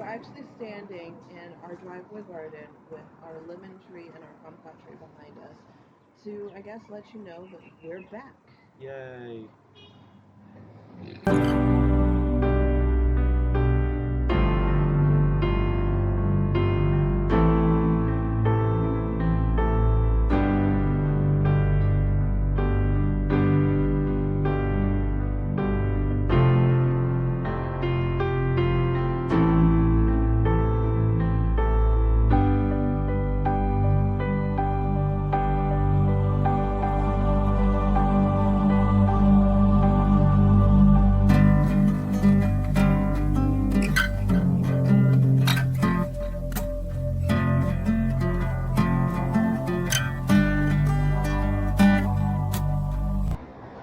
actually standing in our driveway garden with our lemon tree and our kumquat tree behind us to, I guess, let you know that we're back. Yay.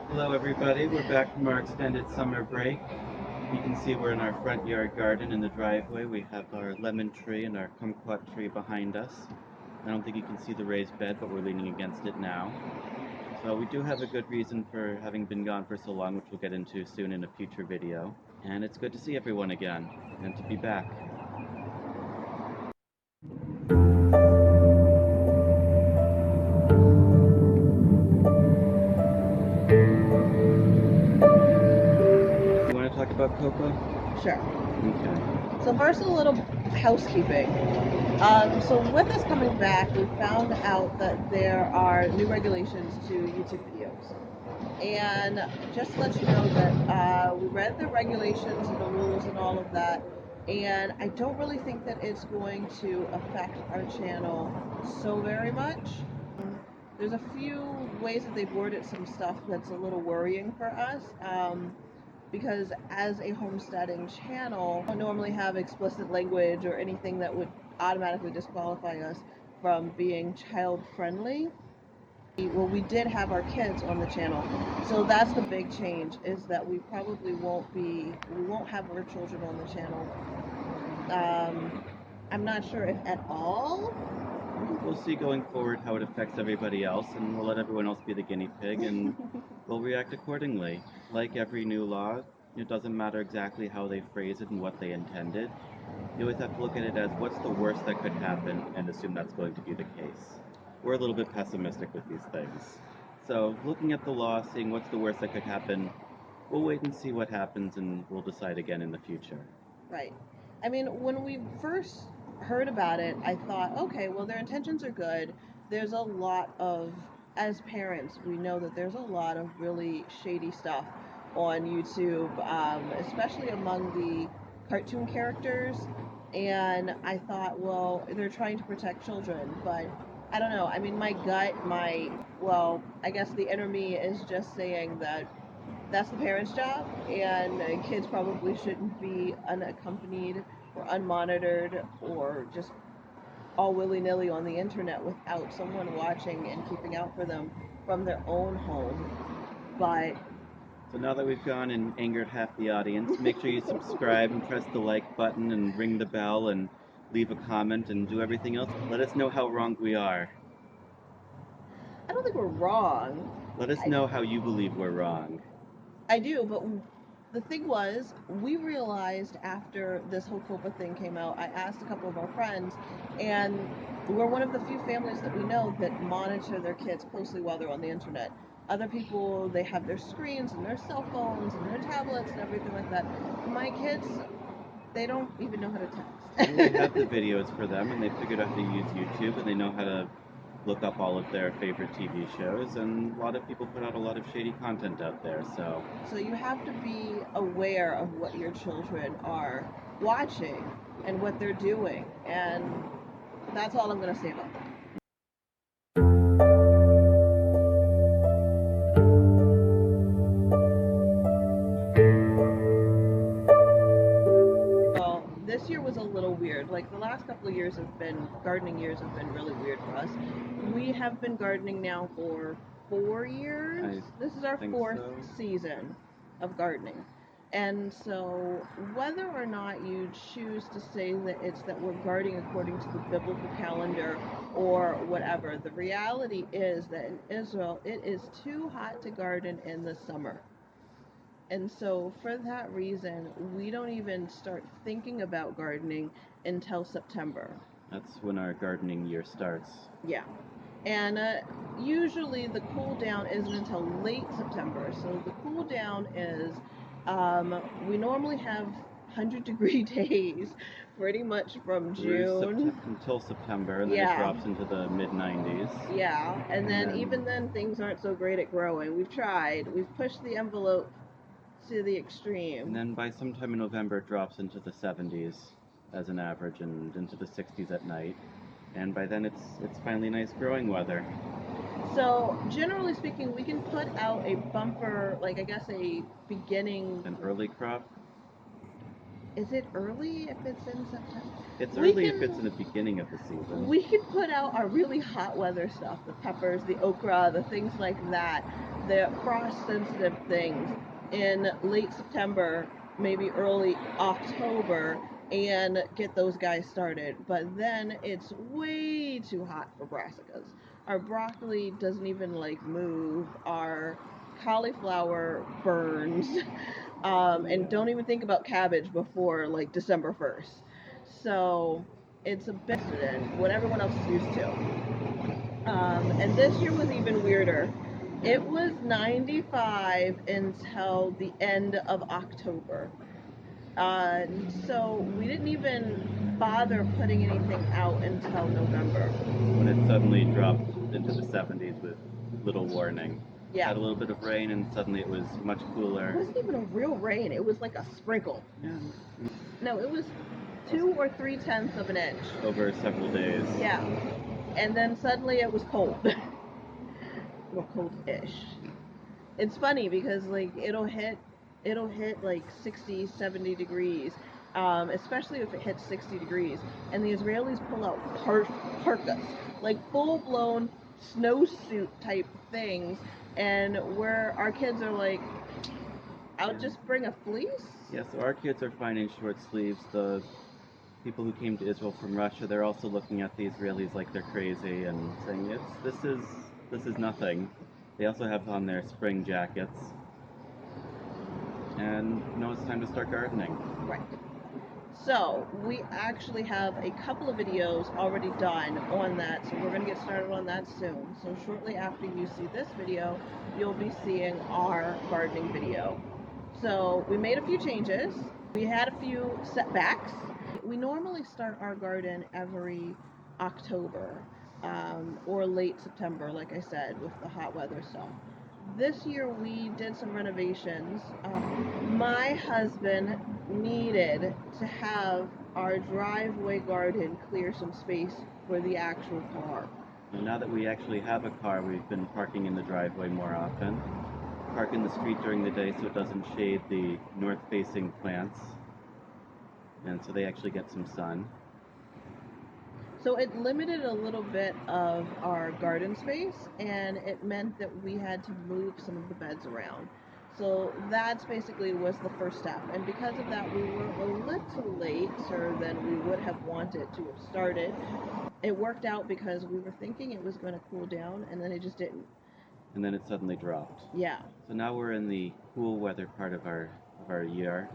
Hello everybody, we're back from our extended summer break. You can see we're in our front yard garden in the driveway. We have our lemon tree and our kumquat tree behind us. I don't think you can see the raised bed, but we're leaning against it now. So we do have a good reason for having been gone for so long, which we'll get into soon in a future video. And it's good to see everyone again, and to be back. You want to talk about COPPA? Sure. Okay. So first, a little housekeeping. So with us coming back, we found out that there are new regulations to YouTube videos. And just to let you know that we read the regulations and the rules and all of that, and I don't really think that it's going to affect our channel so very much. There's a few ways that they've worded some stuff that's a little worrying for us. Because as a homesteading channel, we don't normally have explicit language or anything that would automatically disqualify us from being child friendly. Well, we did have our kids on the channel, so that's the big change, is that we probably won't have our children on the channel. I'm not sure if at all. We'll see going forward how it affects everybody else, and we'll let everyone else be the guinea pig, and we'll react accordingly. Like every new law, it doesn't matter exactly how they phrase it and what they intended. You always have to look at it as what's the worst that could happen and assume that's going to be the case. We're a little bit pessimistic with these things. So looking at the law, seeing what's the worst that could happen, we'll wait and see what happens, and we'll decide again in the future. Right. I mean, when we first heard about it, I thought, okay, well, their intentions are good. There's a lot of, as parents, we know that there's a lot of really shady stuff on YouTube, especially among the cartoon characters. And I thought, well, they're trying to protect children, but I don't know. I mean, my gut, I guess the inner me is just saying that that's the parent's job, and kids probably shouldn't be unaccompanied or unmonitored or just all willy-nilly on the internet without someone watching and keeping out for them from their own home. But So now that we've gone and angered half the audience, make sure you subscribe and press the like button and ring the bell and leave a comment and do everything else. Let us know how wrong we are. I don't think we're wrong. Let us know how you believe we're wrong. I do, but the thing was, we realized after this whole COPPA thing came out, I asked a couple of our friends, and we're one of the few families that we know that monitor their kids closely while they're on the internet. Other people, they have their screens and their cell phones and their tablets and everything like that. My kids, they don't even know how to text. We have the videos for them, and they figured out how to use YouTube, and they know how to look up all of their favorite TV shows, and a lot of people put out a lot of shady content out there, so... So you have to be aware of what your children are watching and what they're doing, and that's all I'm going to say about that. Well, this year was a little weird. Like the last couple of years gardening years have been really weird for us. We have been gardening now for 4 years. This is our fourth season of gardening. And so whether or not you choose to say that it's that we're gardening according to the biblical calendar or whatever, the reality is that in Israel it is too hot to garden in the summer. And so, for that reason, we don't even start thinking about gardening until September. That's when our gardening year starts. Yeah. And usually the cool down isn't until late September. So the cool down is we normally have 100-degree days pretty much from June. Until September, and then it Yeah. drops into the mid-90s. Yeah, and then even then things aren't so great at growing. We've tried. We've pushed the envelope to the extreme. And then by sometime in November, it drops into the 70s as an average and into the 60s at night. And by then, it's finally nice growing weather. So, generally speaking, we can put out a bumper, like I guess a beginning. An early crop. Is it early if it's in September? It's early if it's in the beginning of the season. We can put out our really hot weather stuff, the peppers, the okra, the things like that, the frost-sensitive things in late September, maybe early October, and get those guys started. But then it's way too hot for brassicas. Our broccoli doesn't even move. Our cauliflower burns. And don't even think about cabbage before December 1st. So it's a bit in what everyone else is used to. And this year was even weirder. It was 95 until the end of October. So we didn't even bother putting anything out until November. When it suddenly dropped into the 70s with little warning. Yeah. Had a little bit of rain, and suddenly it was much cooler. It wasn't even a real rain. It was like a sprinkle. Yeah. No, it was 2 or 3/10 of an inch. Over several days. Yeah. And then suddenly it was cold. Well, cold-ish. It's funny because it'll hit like 60, 70 degrees, especially if it hits 60 degrees, and the Israelis pull out parkas, like full-blown snowsuit type things, and where our kids are like, I'll just bring a fleece. Yeah, so our kids are finding short sleeves. The people who came to Israel from Russia, they're also looking at the Israelis like they're crazy and saying this is nothing. They also have on their spring jackets. And it's time to start gardening. Right. So we actually have a couple of videos already done on that, so we're going to get started on that soon. So shortly after you see this video, you'll be seeing our gardening video. So we made a few changes. We had a few setbacks. We normally start our garden every October or late September, like I said, with the hot weather stuff. This year we did some renovations. My husband needed to have our driveway garden clear some space for the actual car. Now that we actually have a car, we've been parking in the driveway more often. Park in the street during the day so it doesn't shade the north-facing plants, and so they actually get some sun. So it limited a little bit of our garden space, and it meant that we had to move some of the beds around. So that's basically was the first step, and because of that, we were a little later than we would have wanted to have started. It worked out because we were thinking it was going to cool down, and then it just didn't. And then it suddenly dropped. Yeah. So now we're in the cool weather part of our year.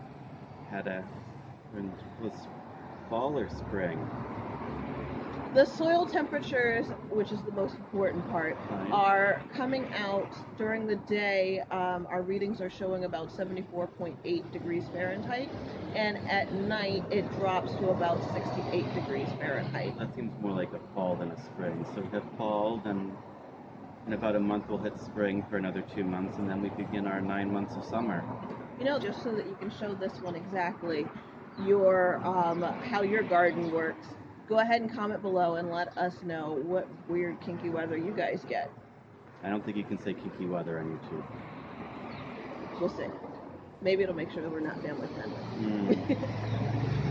Was fall or spring? The soil temperatures, which is the most important part, are coming out during the day. Our readings are showing about 74.8 degrees Fahrenheit, and at night it drops to about 68 degrees Fahrenheit. That seems more like a fall than a spring. So we have fall, then in about a month we'll hit spring for another 2 months, and then we begin our 9 months of summer. Just so that you can show this one exactly, your how your garden works. Go ahead and comment below and let us know what weird kinky weather you guys get. I don't think you can say kinky weather on YouTube. We'll see. Maybe it'll make sure that we're not family friendly.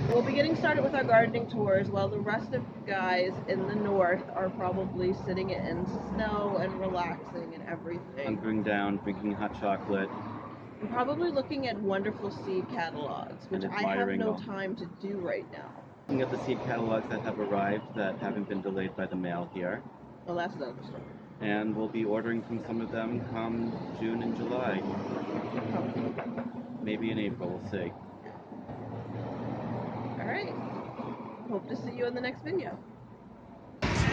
We'll be getting started with our gardening tours while the rest of you guys in the north are probably sitting in snow and relaxing and everything. Hunkering down, drinking hot chocolate. I'm probably looking at wonderful seed catalogs, which I have no time to do right now. Looking at the seed catalogs that have arrived that haven't been delayed by the mail here. Well, that's another story. And we'll be ordering from some of them come June and July. Maybe in April, we'll see. All right. Hope to see you in the next video.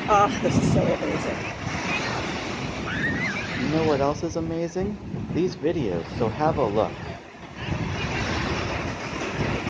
Oh, this is so amazing. You know what else is amazing? These videos, so have a look.